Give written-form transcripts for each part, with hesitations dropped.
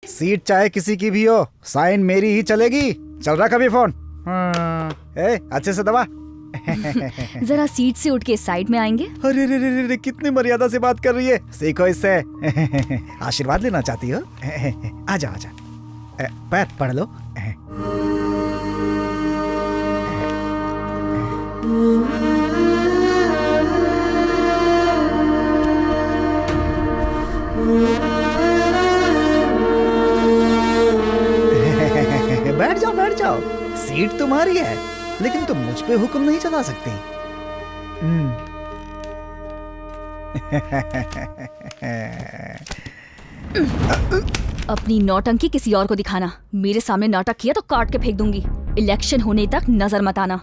Seat चाहे किसी की भी हो, साइन मेरी ही चलेगी। चल रहा कभी फोन? अच्छे से दबा। जरा सीट से उठ के साइड में आएंगे? अरे रे रे रे, कितनी मर्यादा से बात कर रही है, सीखो इससे। आशीर्वाद लेना चाहती हो? आजा आजा, पैर पढ़ लो। बैठ जाओ, सीट तुम्हारी है, लेकिन तुम मुझ पे हुक्म नहीं चला सकती। अपनी नौटंकी किसी और को दिखाना, मेरे सामने नाटक किया तो काट के फेंक दूंगी। इलेक्शन होने तक नजर मत आना।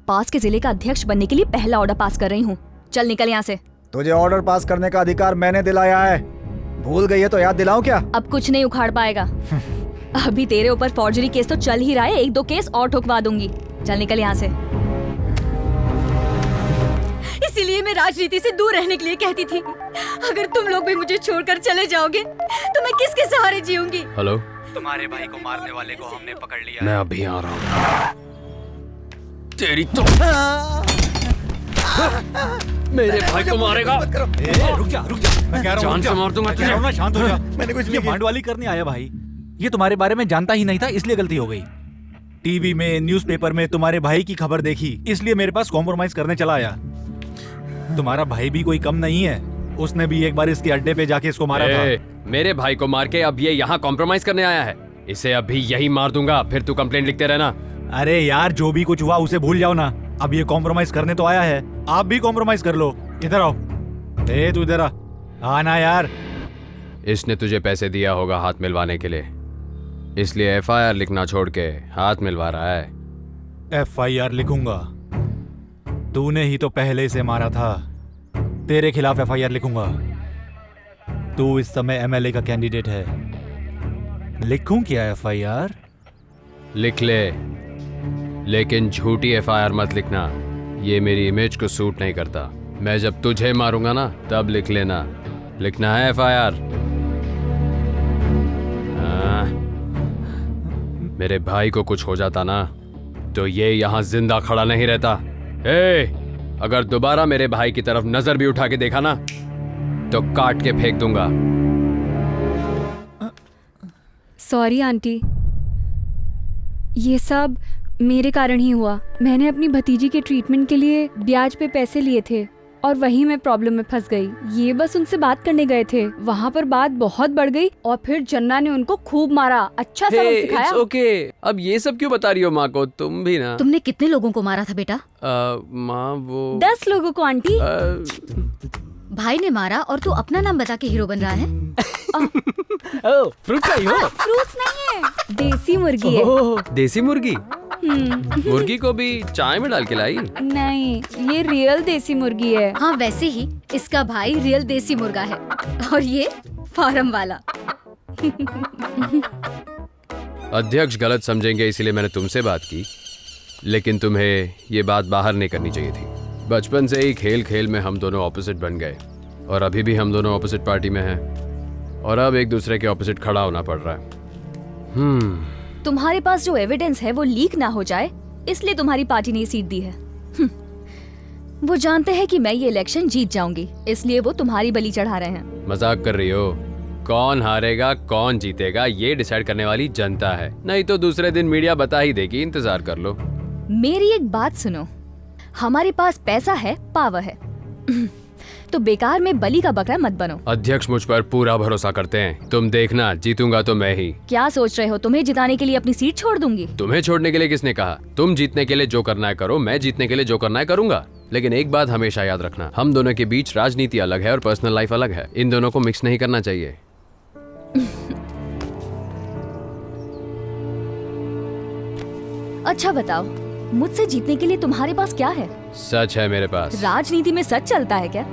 पास के जिले का अध्यक्ष बनने के लिए पहला ऑर्डर पास कर रही हूँ। चल निकल यहाँ से। तुझे ऑर्डर पास करने का अधिकार मैंने दिलाया है, भूल गई है तो याद दिलाऊं क्या? अब कुछ नहीं उखाड़ पाएगा। अभी तेरे ऊपर फॉर्जरी केस तो चल ही रहा है, 1-2 केस और ठुकवा दूंगी। चल निकल यहाँ से। इसीलिए मैं राजनीति से दूर रहने के लिए कहती थी। अगर तुम लोग भी मुझे छोड़कर चले जाओगे तो मैं किसके सहारे जीऊंगी? हेलो, तुम्हारे भाई को मारने वाले को हमने पकड़ लिया। मैं अभी आ रहा हूँ। तेरी तो मेरे भाई को मारेगा। रुक जा। मैं कह रहा हूँ जान से मार दूंगा तुझे। ना, शांत हो जा। मैंने कुछ ये मांडवाली करने आया भाई। ये तुम्हारे बारे में जानता ही नहीं था, इसलिए गलती हो गई। टीवी में, न्यूज़पेपर में तुम्हारे भाई की खबर देखी, इसलिए मेरे पास कॉम्प्रोमाइज करने चला आया। तुम्हारा भाई भी कोई कम नहीं है, उसने भी एक बार इसके अड्डे पे जाके इसको मारा था। मेरे भाई को मार के अब ये यहाँ कॉम्प्रोमाइज करने आया है। इसे अभी यही मार दूंगा, फिर तू कंप्लेंट लिखते रहना। अरे यार, जो भी कुछ हुआ उसे भूल जाओ ना। अब ये कॉम्प्रोमाइज करने तो आया है, आप भी कॉम्प्रोमाइज कर लो। इधर आओ। तू इधर आ ना यार। इसने तुझे पैसे दिया होगा हाथ मिलवाने के लिए, इसलिए FIR लिखना छोड़ के हाथ मिलवा रहा है। FIR लिखूंगा? तूने ही तो पहले से मारा था, तेरे खिलाफ FIR लिखूंगा। तू इस समय MLA का कैंडिडेट है, लिखूं क्या FIR? लिख ले, लेकिन झूठी FIR मत लिखना, ये मेरी इमेज को सूट नहीं करता। मैं जब तुझे मारूंगा ना तब लिख लेना। लिखना है FIR। मेरे भाई को कुछ हो जाता ना तो ये यहाँ जिंदा खड़ा नहीं रहता। अगर दोबारा मेरे भाई की तरफ नजर भी उठा के देखा ना तो काट के फेंक दूंगा। सॉरी आंटी, ये सब मेरे कारण ही हुआ। मैंने अपनी भतीजी के ट्रीटमेंट के लिए ब्याज पे पैसे लिए थे और वहीं मैं प्रॉब्लम में फंस गई। ये बस उनसे बात करने गए थे, वहाँ पर बात बहुत बढ़ गई और फिर जन्ना ने उनको खूब मारा। अच्छा सबक सिखाया। ओके, अब ये सब क्यों बता रही हो माँ को? तुम भी ना। तुमने कितने लोगों को मारा था बेटा? माँ वो 10 लोगों को आंटी। भाई ने मारा और तू अपना नाम बता के हीरो बन रहा है। फ्रूट खाई हो? फ्रूट्स नहीं है, देसी मुर्गी है। देसी मुर्गी? मुर्गी को भी चाय में डाल के लाई? नहीं, ये रियल देसी मुर्गी है। हाँ, वैसे ही इसका भाई रियल देसी मुर्गा है और ये फार्म वाला। अध्यक्ष गलत समझेंगे इसीलिए मैंने तुमसे बात की, लेकिन तुम्हें ये बात बाहर नहीं करनी चाहिए थी। बचपन से ही खेल खेल में हम दोनों ऑपोजिट बन गए और अभी भी हम दोनों ऑपोजिट पार्टी में हैं और अब एक दूसरे के ऑपोजिट खड़ा होना पड़ रहा है। तुम्हारे पास जो एविडेंस है वो लीक ना हो जाए, इसलिए तुम्हारी पार्टी ने सीट दी है। वो जानते हैं कि मैं ये इलेक्शन जीत जाऊंगी, इसलिए वो तुम्हारी बलि चढ़ा रहे हैं। मजाक कर रही हो? कौन हारेगा कौन जीतेगा ये डिसाइड करने वाली जनता है, नहीं तो दूसरे दिन मीडिया बता ही देगी, इंतजार कर लो। मेरी एक बात सुनो, हमारे पास पैसा है, पावर है, तो बेकार में बलि का बकरा मत बनो। अध्यक्ष मुझ पर पूरा भरोसा करते हैं, तुम देखना जीतूंगा तो मैं ही। क्या सोच रहे हो, तुम्हें जिताने के लिए अपनी सीट छोड़ दूंगी? तुम्हें छोड़ने के लिए किसने कहा? तुम जीतने के लिए जो करना है करो, मैं जीतने के लिए जो करना है करूंगा। लेकिन एक बात हमेशा याद रखना, हम दोनों के बीच राजनीति अलग है और पर्सनल लाइफ अलग है, इन दोनों को मिक्स नहीं करना चाहिए। अच्छा बताओ, मुझसे जीतने के लिए तुम्हारे पास क्या है? सच है मेरे पास। राजनीति में सच चलता है क्या?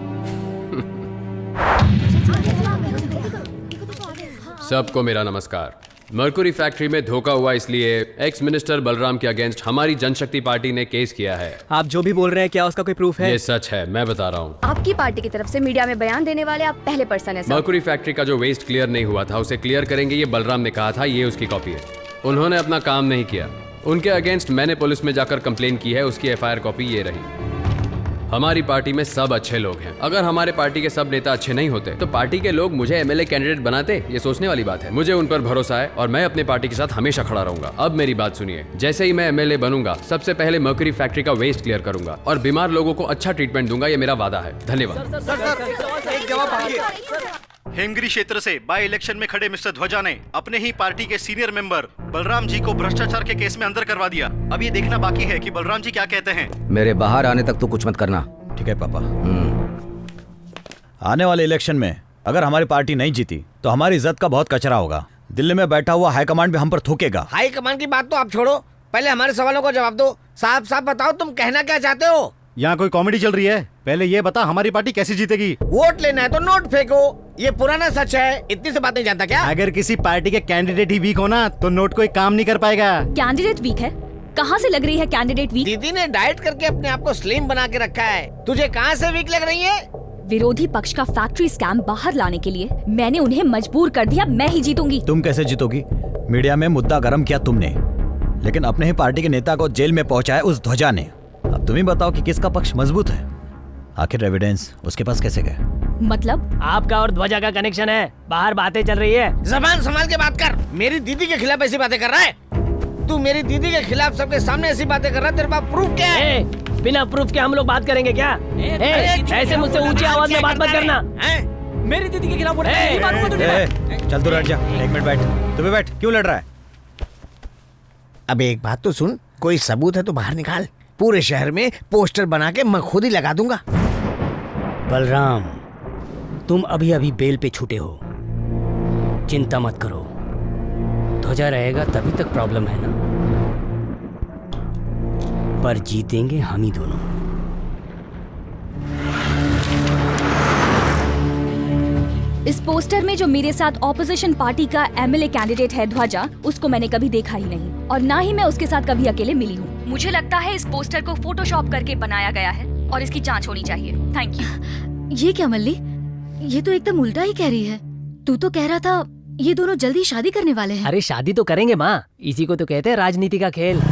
सबको मेरा नमस्कार। मरकुरी फैक्ट्री में धोखा हुआ इसलिए एक्स मिनिस्टर बलराम के अगेंस्ट हमारी जनशक्ति पार्टी ने केस किया है। आप जो भी बोल रहे हैं क्या उसका कोई प्रूफ है? ये सच है, मैं बता रहा हूँ। आपकी पार्टी की तरफ से मीडिया में बयान देने वाले आप पहले पर्सन है सर। मरकुरी फैक्ट्री का जो वेस्ट क्लियर नहीं हुआ था उसे क्लियर करेंगे, ये बलराम ने कहा था, ये उसकी कॉपी है। उन्होंने अपना काम नहीं किया। उनके अगेंस्ट मैंने पुलिस में जाकर कंप्लेन की है, उसकी एफआईआर कॉपी ये रही। हमारी पार्टी में सब अच्छे लोग हैं। अगर हमारे पार्टी के सब नेता अच्छे नहीं होते तो पार्टी के लोग मुझे एमएलए कैंडिडेट बनाते? ये सोचने वाली बात है। मुझे उन पर भरोसा है और मैं अपने पार्टी के साथ हमेशा खड़ा रहूंगा। अब मेरी बात सुनिए, जैसे ही मैं एमएलए बनूंगा सबसे पहले मर्क्यूरी फैक्ट्री का वेस्ट क्लियर करूंगा और बीमार लोगों को अच्छा ट्रीटमेंट दूंगा, ये मेरा वादा है। धन्यवाद। हेमगिरी क्षेत्र से बाय इलेक्शन में खड़े मिस्टर ध्वजा ने अपने ही पार्टी के सीनियर मेंबर बलराम जी को भ्रष्टाचार के केस में अंदर करवा दिया। अब ये देखना बाकी है कि बलराम जी क्या कहते हैं। मेरे बाहर आने तक तो कुछ मत करना। ठीक है पापा। आने वाले इलेक्शन में अगर हमारी पार्टी नहीं जीती तो हमारी इज्जत का बहुत कचरा होगा। दिल्ली में बैठा हुआ हाईकमांड भी हम पर थूकेगा। हाईकमांड की बात तो आप छोड़ो, पहले हमारे सवालों का जवाब दो। साफ साफ बताओ तुम कहना क्या चाहते हो? यहाँ कोई कॉमेडी चल रही है? पहले ये बता हमारी पार्टी कैसे जीतेगी? वोट लेना है तो नोट फेंको, ये पुराना सच है। इतनी से बात नहीं जानता क्या? अगर किसी पार्टी के कैंडिडेट ही वीक हो ना तो नोट कोई काम नहीं कर पाएगा। कैंडिडेट वीक है? कहाँ से लग रही है कैंडिडेट वीक? दीदी ने डाइट करके अपने आप को स्लिम बना के रखा है, तुझे कहाँ से वीक लग रही है? विरोधी पक्ष का फैक्ट्री स्कैम बाहर लाने के लिए मैंने उन्हें मजबूर कर दिया। मैं ही जीतूंगी। तुम कैसे जीतोगी? मीडिया में मुद्दा गर्म किया तुमने, लेकिन अपने ही पार्टी के नेता को जेल में पहुंचाया उस ध्वजा ने। अब तुम ही बताओ कि किसका पक्ष मजबूत है। आखिर एविडेंस उसके पास कैसे गए? मतलब आपका और ध्वजा का कनेक्शन है, बाहर बातें चल रही है। जबान संभाल के बात कर। मेरी दीदी के खिलाफ ऐसी बातें कर रहा है? तू मेरी दीदी के खिलाफ सबके सामने ऐसी बातें कर रहा है, तेरे पास प्रूफ क्या है? बिना प्रूफ के हम लोग बात करेंगे क्या? ऐसे मुझसे ऊंची आवाज में बात मत करना। मेरी दीदी के खिलाफ चल तू लड़ जा। 1 मिनट बैठ। तुम्हें बैठ, क्यों लड़ रहा है? अब एक बात तो सुन, कोई सबूत है तो बाहर निकाल। पूरे शहर में पोस्टर बना के मैं खुद ही लगा दूंगा। बलराम, तुम अभी अभी बेल पे छूटे हो, चिंता मत करो। ध्वजा रहेगा तभी तक प्रॉब्लम है ना, पर जीतेंगे हम ही दोनों। इस पोस्टर में जो मेरे साथ ऑपोजिशन पार्टी का एमएलए कैंडिडेट है ध्वजा, उसको मैंने कभी देखा ही नहीं और ना ही मैं उसके साथ कभी अकेले मिली हूँ। मुझे लगता है इस पोस्टर को फोटोशॉप करके बनाया गया है और इसकी जांच होनी चाहिए। Thank you. ये क्या मल्ली, ये तो एकदम उल्टा ही कह रही है। तू तो कह रहा था ये दोनों जल्दी शादी करने वाले हैं। अरे शादी तो करेंगे माँ, इसी को तो कहते हैं राजनीति का खेल।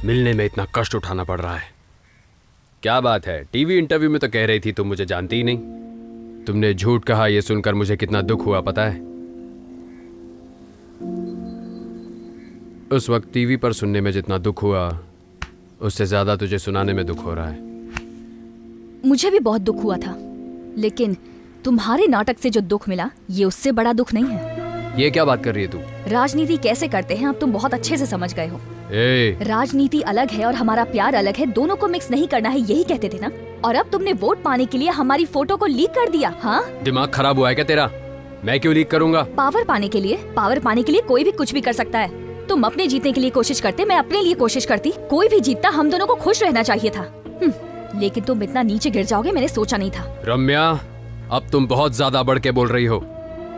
मिलने में इतना कष्ट उठाना पड़ रहा है। क्या बात है? टीवी इंटरव्यू में तो कह रही थी तुम मुझे जानती ही नहीं। तुमने झूठ कहा, ये सुनकर मुझे कितना दुख हुआ पता है? उस वक्त टीवी पर सुनने में जितना दुख हुआ उससे ज्यादा तुझे सुनाने में दुख हो रहा है। मुझे भी बहुत दुख हुआ था, लेकिन तुम्हारे नाटक से जो दुख मिला ये उससे बड़ा दुख नहीं है। ये क्या बात कर रही है तू? राजनीति कैसे करते हैं अब तुम बहुत अच्छे से समझ गए हो। राजनीति अलग है और हमारा प्यार अलग है, दोनों को मिक्स नहीं करना है, यही कहते थे ना। और अब तुमने वोट पाने के लिए हमारी फोटो को लीक कर दिया। हाँ, दिमाग खराब हुआ है क्या तेरा? मैं क्यों लीक करूंगा? पावर पाने के लिए कोई भी कुछ भी कर सकता है। तुम अपने जीतने के लिए कोशिश करते, मैं अपने लिए कोशिश करती। कोई भी जीतता, हम दोनों को खुश रहना चाहिए था। लेकिन तुम इतना नीचे गिर जाओगे मैंने सोचा नहीं था। रम्या, अब तुम बहुत ज्यादा बढ़ के बोल रही हो।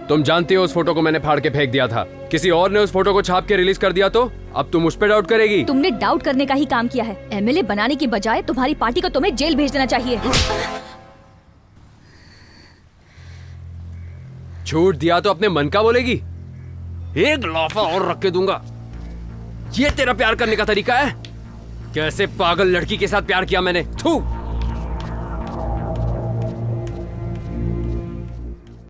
तुम जानती हो उस फोटो को मैंने फाड़ के फेंक दिया था, किसी और ने उस फोटो को छाप के रिलीज कर दिया तो अब तुम उस पर डाउट करेगी? तुमने डाउट करने का ही काम किया है। एमएलए बनाने की बजाय तुम्हारी पार्टी को तुम्हें जेल भेज देना चाहिए। छूट दिया तो अपने मन का बोलेगी। एक लाफा और रख के दूंगा। ये तेरा प्यार करने का तरीका है? कैसे पागल लड़की के साथ प्यार किया मैंने। थू।